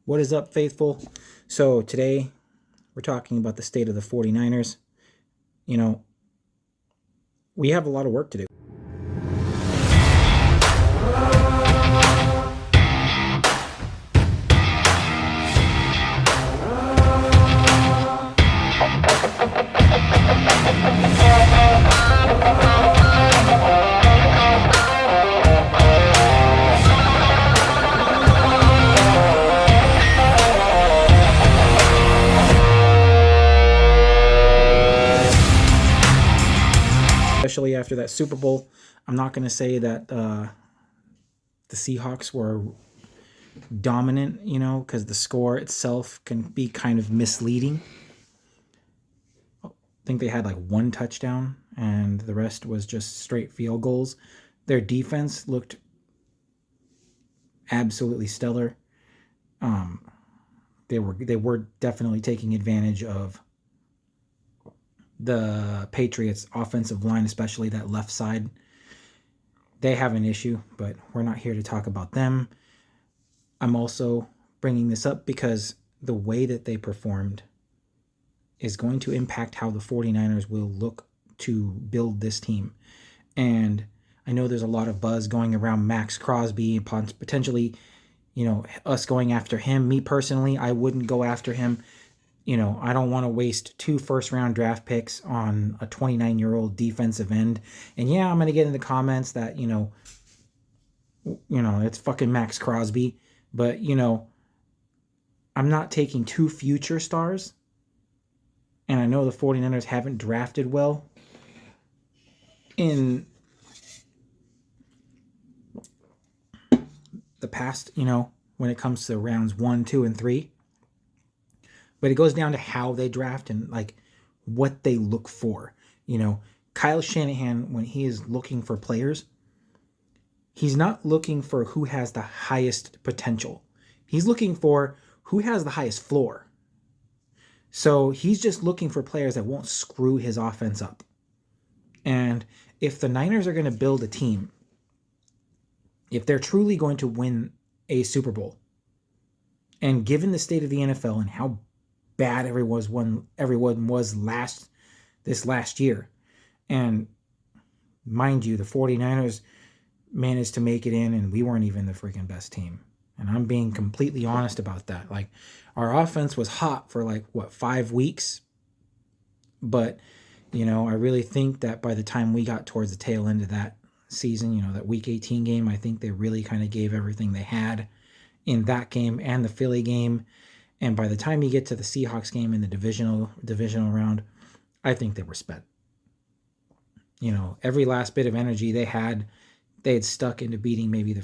What is up, faithful? So today we're talking about the state of the 49ers. You know, we have a lot of work to do. Especially after that Super Bowl. I'm not going to say that the Seahawks were dominant, because the score itself can be kind of misleading. I think they had like one touchdown and the rest was just straight field goals. Their defense looked absolutely stellar. They were definitely taking advantage of the Patriots' offensive line, especially that left side. They have an issue, but we're not here to talk about them. I'm also bringing this up because the way that they performed is going to impact how the 49ers will look to build this team. And I know there's a lot of buzz going around Max Crosby, potentially, us going after him. Me personally, I wouldn't go after him. I don't want to waste 2 first-round draft picks on a 29-year-old defensive end. And yeah, I'm going to get in the comments that, it's fucking Max Crosby. But, I'm not taking 2 future stars. And I know the 49ers haven't drafted well in the past, when it comes to rounds 1, 2, and 3. But it goes down to how they draft and like what they look for. Kyle Shanahan, when he is looking for players, he's not looking for who has the highest potential. He's looking for who has the highest floor. So he's just looking for players that won't screw his offense up. And if the Niners are going to build a team, if they're truly going to win a Super Bowl, and given the state of the NFL and how bad everyone was this last year. And mind you, the 49ers managed to make it in and we weren't even the freaking best team. And I'm being completely honest about that. Like, our offense was hot for 5 weeks. But, I really think that by the time we got towards the tail end of that season, that week 18 game, I think they really kind of gave everything they had in that game and the Philly game. And by the time you get to the Seahawks game in the divisional round, I think they were spent. Every last bit of energy they had stuck into beating maybe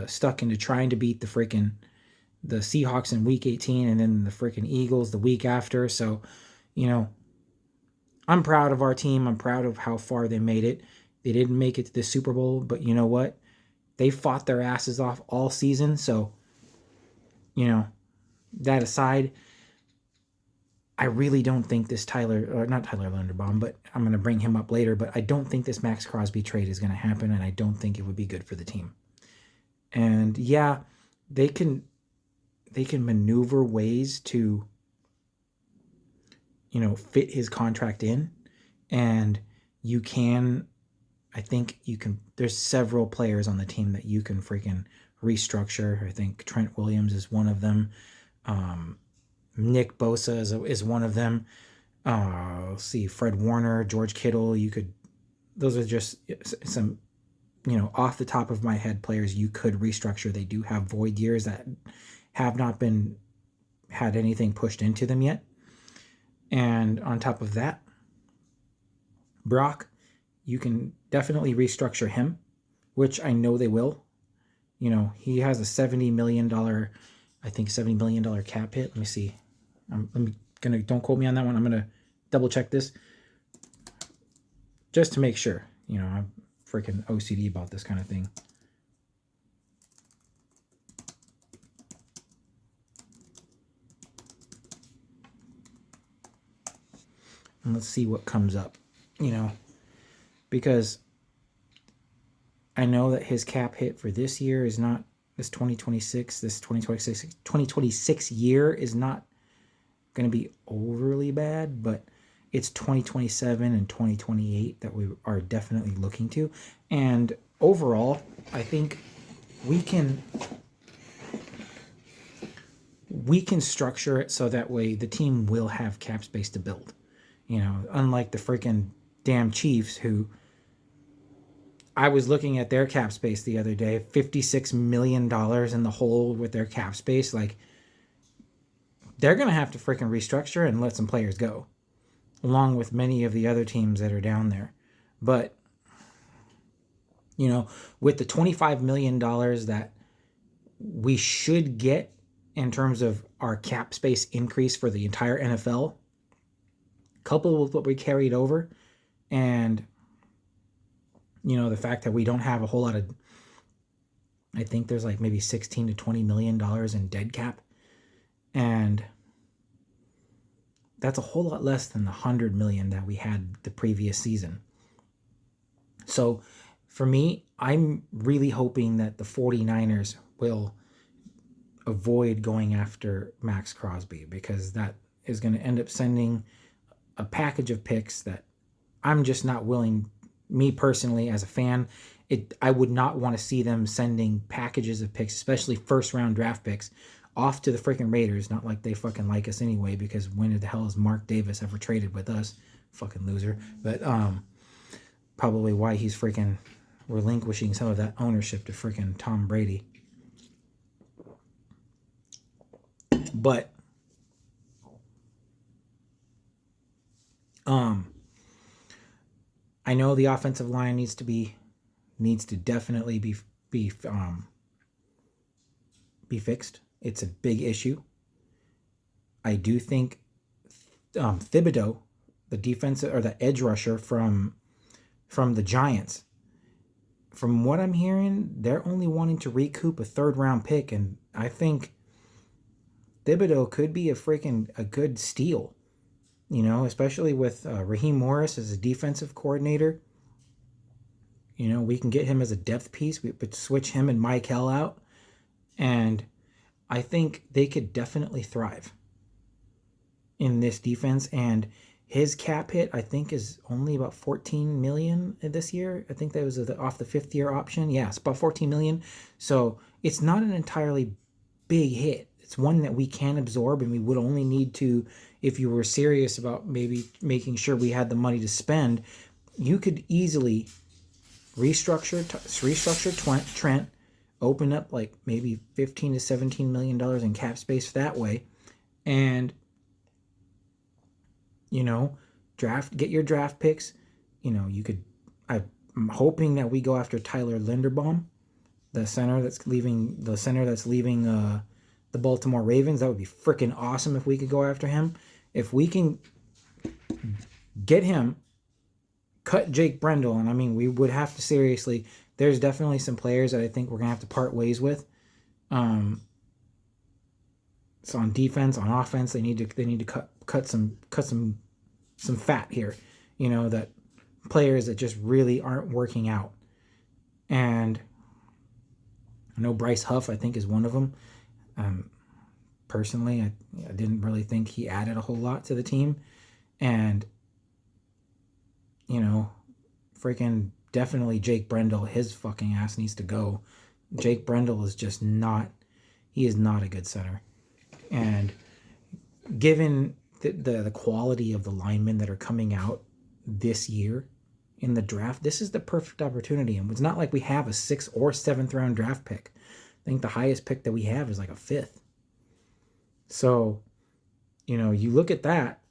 stuck into trying to beat the Seahawks in week 18 and then the freaking Eagles the week after. So, I'm proud of our team. I'm proud of how far they made it. They didn't make it to the Super Bowl, but you know what? They fought their asses off all season. So, that aside, I really don't think this not Tyler Linderbaum, but I'm going to bring him up later, but I don't think this Max Crosby trade is going to happen, and I don't think it would be good for the team. And yeah, they can maneuver ways to, fit his contract in, and there's several players on the team that you can freaking restructure. I think Trent Williams is one of them. Nick Bosa is one of them. Let's see, Fred Warner, George Kittle. Those are just some, off the top of my head players you could restructure. They do have void years that have not had anything pushed into them yet. And on top of that, Brock, you can definitely restructure him, which I know they will. He has a $70 million cap hit. Let me see. Don't quote me on that one. I'm gonna double check this just to make sure. I'm freaking OCD about this kind of thing. And let's see what comes up. Because I know that his cap hit for this year is not this 2026 year is not going to be overly bad, but it's 2027 and 2028 that we are definitely looking to. And overall, I think we can structure it so that way the team will have cap space to build. You know, unlike the freaking damn Chiefs, who I was looking at their cap space the other day, $56 million in the hole with their cap space. Like, they're going to have to freaking restructure and let some players go, along with many of the other teams that are down there. But, you know, with the $25 million that we should get in terms of our cap space increase for the entire NFL, coupled with what we carried over, and, you know, the fact that we don't have a whole lot of, I think there's like maybe $16 to $20 million in dead cap. And that's a whole lot less than the $100 million that we had the previous season. So for me, I'm really hoping that the 49ers will avoid going after Max Crosby, because that is going to end up sending a package of picks that I'm just not willing, me personally as a fan, I would not want to see them sending packages of picks, especially first round draft picks, off to the freaking Raiders. Not like they fucking like us anyway, because when the hell has Mark Davis ever traded with us? Fucking loser. But probably why he's freaking relinquishing some of that ownership to freaking Tom Brady. But I know the offensive line needs to definitely be fixed. It's a big issue. I do think Thibodeau, the defensive or the edge rusher from the Giants, from what I'm hearing, they're only wanting to recoup a 3rd round pick, and I think Thibodeau could be a good steal. You know, especially with Raheem Morris as a defensive coordinator. You know, we can get him as a depth piece. We could switch him and Michael out. And I think they could definitely thrive in this defense. And his cap hit, I think, is only about $14 million this year. I think that was off the 5th year option. Yeah, it's about $14 million. So it's not an entirely big hit. It's one that we can absorb, and we would only need to, if you were serious about maybe making sure we had the money to spend, you could easily restructure Trent, open up like maybe $15 to $17 million in cap space that way, and, you know, get your draft picks. You know, I'm hoping that we go after Tyler Linderbaum, the center that's leaving the Baltimore Ravens. That would be freaking awesome if we could go after him. If we can get him, cut Jake Brendel, and I mean, we would have to seriously, there's definitely some players that I think we're going to have to part ways with. So on defense, on offense, they need to cut some fat here. You know, that players that just really aren't working out. And I know Bryce Huff, I think, is one of them. Personally, I didn't really think he added a whole lot to the team. And, you know, freaking definitely Jake Brendel, his fucking ass needs to go. Jake Brendel is just not, he is not a good center. And given the quality of the linemen that are coming out this year in the draft, this is the perfect opportunity. And it's not like we have a 6th or 7th round draft pick. I think the highest pick that we have is like a 5th. So, you know, you look at that.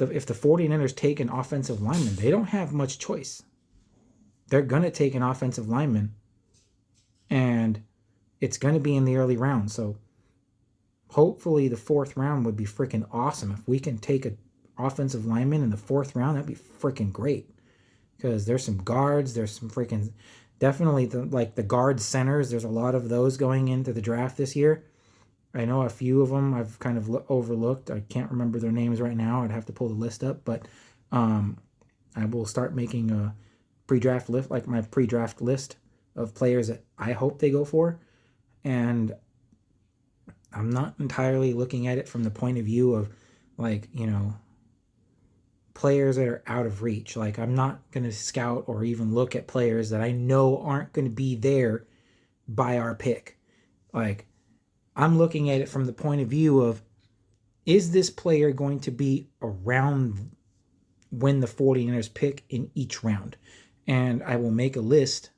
If the 49ers take an offensive lineman, they don't have much choice. They're going to take an offensive lineman, and it's going to be in the early round. So hopefully the 4th round would be freaking awesome. If we can take an offensive lineman in the 4th round, that'd be freaking great. Because there's some guards, there's some freaking, definitely the guard centers. There's a lot of those going into the draft this year. I know a few of them I've kind of overlooked. I can't remember their names right now. I'd have to pull the list up, but I will start making a pre-draft list, like my pre-draft list of players that I hope they go for. And I'm not entirely looking at it from the point of view of, like, players that are out of reach. Like, I'm not going to scout or even look at players that I know aren't going to be there by our pick. Like, I'm looking at it from the point of view of, is this player going to be around when the 49ers pick in each round? And I will make a list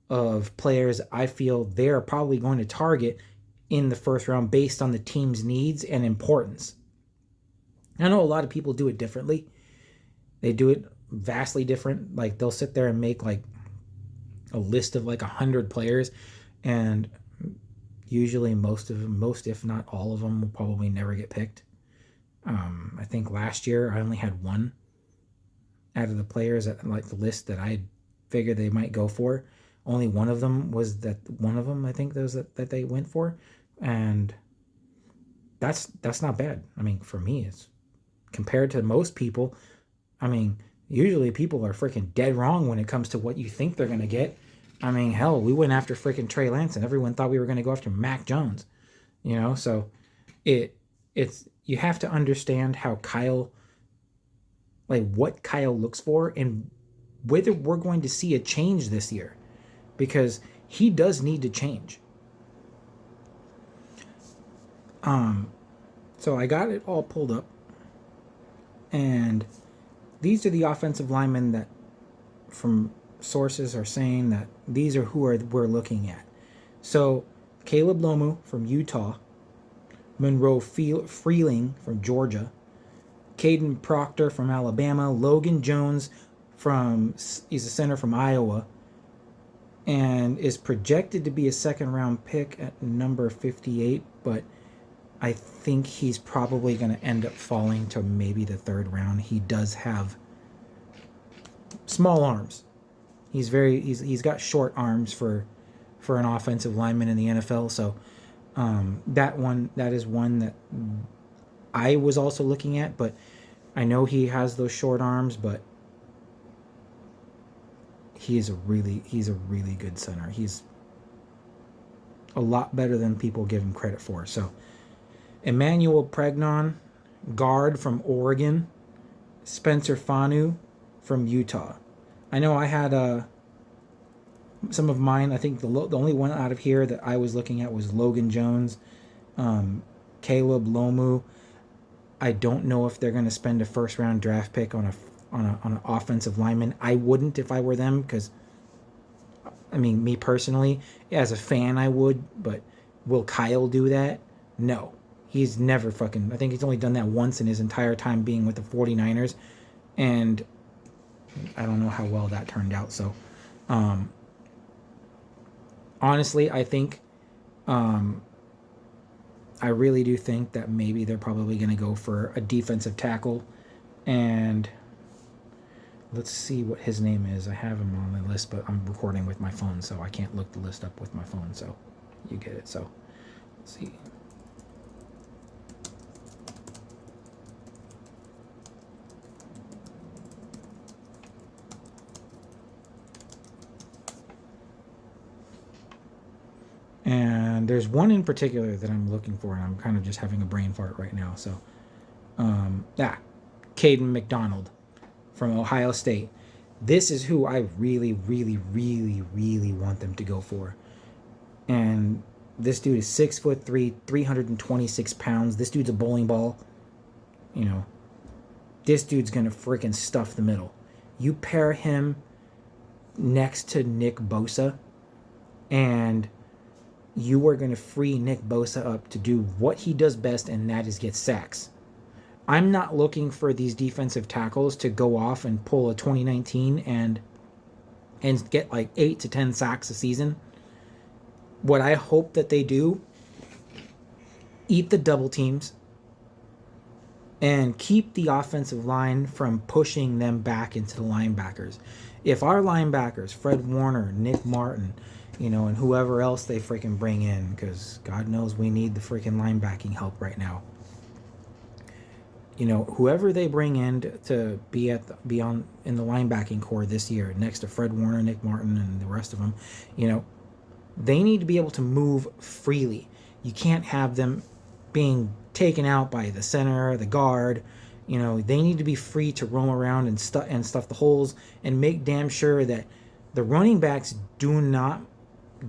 of players I feel they're probably going to target in the first round based on the team's needs and importance. I know a lot of people do it differently. They do it vastly different. Like, they'll sit there and make like a list of like 100 players, and usually most if not all of them will probably never get picked. I think last year I only had one out of the players at like the list that I figured they might go for. Only one of them was that one of them I think those that they went for, and that's not bad. I mean, for me, it's compared to most people. I mean, usually people are freaking dead wrong when it comes to what you think they're gonna get. I mean, hell, we went after freaking Trey Lance, and everyone thought we were gonna go after Mac Jones. So it's you have to understand how Kyle, like what Kyle looks for, and whether we're going to see a change this year, because he does need to change. So I got it all pulled up, and these are the offensive linemen that, from sources, are saying that these are who we're looking at. So Caleb Lomu from Utah, Monroe Freeling from Georgia, Kayden Proctor from Alabama, Logan Jones he's a center from Iowa, and is projected to be a second-round pick at number 58, but I think he's probably going to end up falling to maybe the third round. He does have small arms. He's got short arms for an offensive lineman in the NFL. So that is one that I was also looking at, but I know he has those short arms, but he's a really good center. He's a lot better than people give him credit for. So Emmanuel Pregnon, guard from Oregon, Spencer Fanu from Utah. I know I had some of mine. I think the only one out of here that I was looking at was Logan Jones, Caleb Lomu. I don't know if they're going to spend a first-round draft pick on an offensive lineman. I wouldn't if I were them, because, I mean, me personally, as a fan, I would. But will Kyle do that? No. He's never I think he's only done that once in his entire time being with the 49ers. And I don't know how well that turned out. So, honestly, I think, I really do think that maybe they're probably going to go for a defensive tackle. And let's see what his name is. I have him on the list, but I'm recording with my phone, so I can't look the list up with my phone. So you get it. So let's see. And there's one in particular that I'm looking for, and I'm kind of just having a brain fart right now. So, Kayden McDonald from Ohio State. This is who I really, really, really, really want them to go for. And this dude is 6'3", 326 pounds. This dude's a bowling ball. This dude's going to freaking stuff the middle. You pair him next to Nick Bosa, and you are going to free Nick Bosa up to do what he does best, and that is get sacks. I'm not looking for these defensive tackles to go off and pull a 2019 and get like 8 to 10 sacks a season. What I hope that they do, eat the double teams and keep the offensive line from pushing them back into the linebackers. If our linebackers, Fred Warner, Nick Martin, and whoever else they freaking bring in, because God knows we need the freaking linebacking help right now. Whoever they bring in to be in the linebacking core this year, next to Fred Warner, Nick Martin, and the rest of them, They need to be able to move freely. You can't have them being taken out by the center, the guard. They need to be free to roam around and stuff the holes and make damn sure that the running backs do not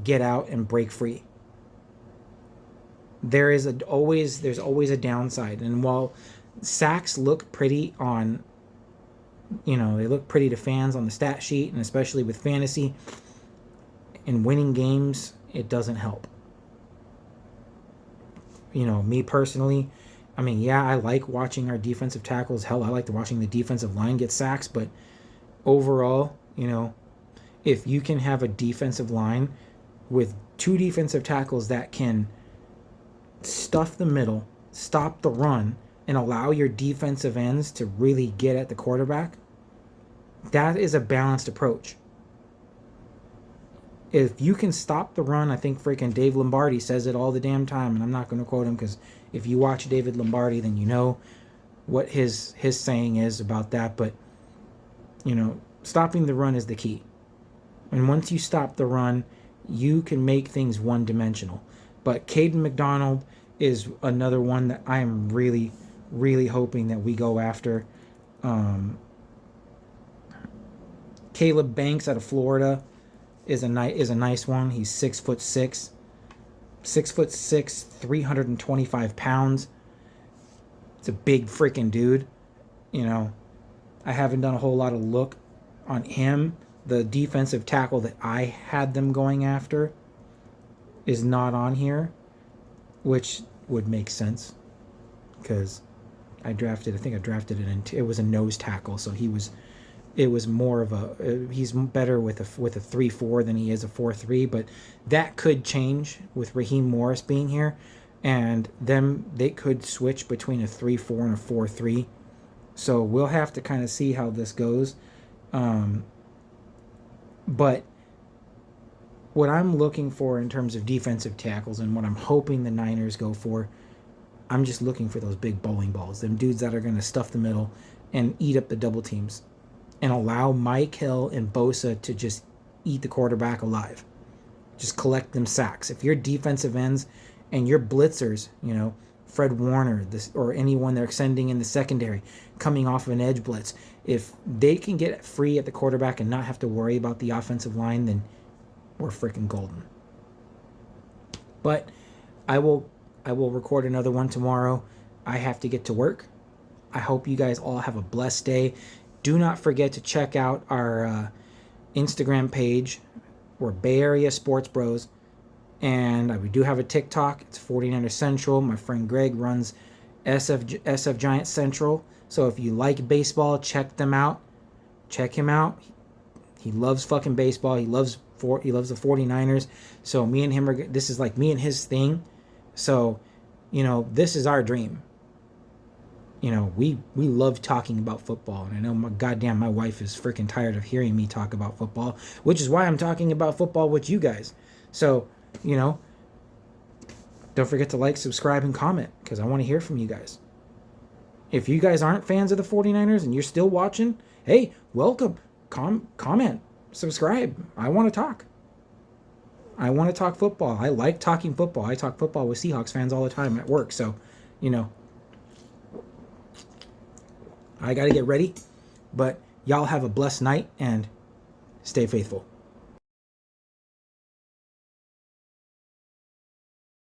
get out and break free. There's always a downside. And while sacks look pretty on, they look pretty to fans on the stat sheet, and especially with fantasy, in winning games, it doesn't help. Me personally, I like watching our defensive tackles. Hell, I like watching the defensive line get sacks. But overall, if you can have a defensive line with 2 defensive tackles that can stuff the middle, stop the run, and allow your defensive ends to really get at the quarterback, that is a balanced approach. If you can stop the run, I think freaking Dave Lombardi says it all the damn time, and I'm not going to quote him because if you watch David Lombardi, then you know what his saying is about that. But, stopping the run is the key. And once you stop the run, you can make things one-dimensional. But Kayden McDonald is another one that I am really, really hoping that we go after. Caleb Banks out of Florida is a nice one. He's 6'6", 325 pounds. It's a big freaking dude. I haven't done a whole lot of look on him. The defensive tackle that I had them going after is not on here, which would make sense because I think I drafted it. It was a nose tackle, so it was more of he's better with a 3-4 than he is a 4-3, but that could change with Raheem Morris being here, and they could switch between a 3-4 and a 4-3. So we'll have to kind of see how this goes. But what I'm looking for in terms of defensive tackles and what I'm hoping the Niners go for, I'm just looking for those big bowling balls, them dudes that are going to stuff the middle and eat up the double teams and allow Mike Hill and Bosa to just eat the quarterback alive. Just collect them sacks. If your defensive ends and your blitzers, Fred Warner or anyone they're sending in the secondary coming off of an edge blitz, if they can get free at the quarterback and not have to worry about the offensive line, then we're freaking golden. But I will record another one tomorrow. I have to get to work. I hope you guys all have a blessed day. Do not forget to check out our Instagram page. We're Bay Area Sports Bros. And we do have a TikTok. It's 49er Central. My friend Greg runs SF Giant Central. So if you like baseball, check them out. Check him out. He loves fucking baseball. He loves the 49ers. So me and him this is like me and his thing. So, this is our dream. We love talking about football. And I know my wife is freaking tired of hearing me talk about football, which is why I'm talking about football with you guys. So, don't forget to like, subscribe, and comment because I want to hear from you guys. If you guys aren't fans of the 49ers and you're still watching, hey, welcome. Comment, subscribe. I want to talk. I want to talk football. I like talking football. I talk football with Seahawks fans all the time at work. So, I got to get ready. But y'all have a blessed night and stay faithful.